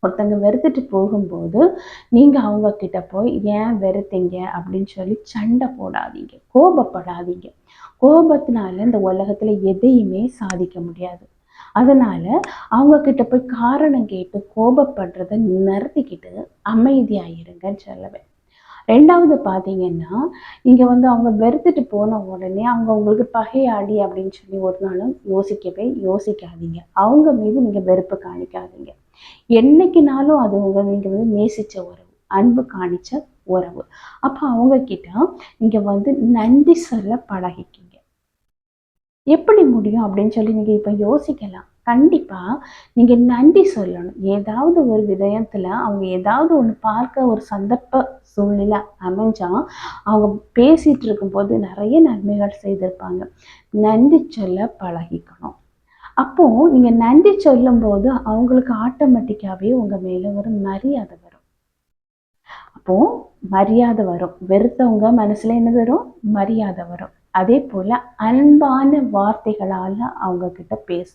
ஒருத்தங்க வெறுத்துட்டு போகும்போது நீங்கள் அவங்க கிட்ட போய் ஏன் வெறுத்தீங்க அப்படின்னு சொல்லி சண்டை போடாதீங்க, கோபப்படாதீங்க. கோபத்தினால இந்த உலகத்தில் எதையுமே சாதிக்க முடியாது. அதனால அவங்க கிட்ட போய் காரணம் கேட்டு கோபப்படுறத நிறுத்திக்கிட்டு அமைதியாயிருங்கன்னு சொல்லுவேன். 2வது பார்த்தீங்கன்னா, நீங்க அவங்க வெறுத்துட்டு போன உடனே அவங்க உங்களுக்கு பகையாளி அப்படின்னு சொல்லி ஒரு நாளும் யோசிக்கவே யோசிக்காதீங்க. அவங்க மீது நீங்க வெறுப்பு காணிக்காதீங்க. என்னைக்குனாலும் அது நீங்க நேசிச்ச உறவு, அன்பு காணிச்ச உறவு. அப்ப அவங்க கிட்ட நீங்க நன்றி சொல்ல பழகிக்கீங்க. எப்படி முடியும் அப்படின்னு சொல்லி நீங்க இப்ப யோசிக்கலாம். கண்டிப்பா நீங்க நன்றி சொல்லணும். ஏதாவது ஒரு விடயத்துல அவங்க ஏதாவது ஒண்ணு பார்க்க ஒரு சந்தர்ப்ப சூழ்நிலை அமைஞ்சா, அவங்க பேசிட்டு இருக்கும்போது நிறைய நன்மைகள் செய்திருப்பாங்க. நன்றி சொல்ல பழகிக்கணும். அப்போ நீங்க நன்றி சொல்லும்போது அவங்களுக்கு ஆட்டோமேட்டிக்காவே உங்க மேல ஒரு மரியாதை வரும். அப்போ மரியாதை வரும். வெறுத்தவங்க மனசுல என்ன வரும்? மரியாதை வரும். அதே போல அன்பான வார்த்தைகளால அவங்க கிட்ட பேசணும்.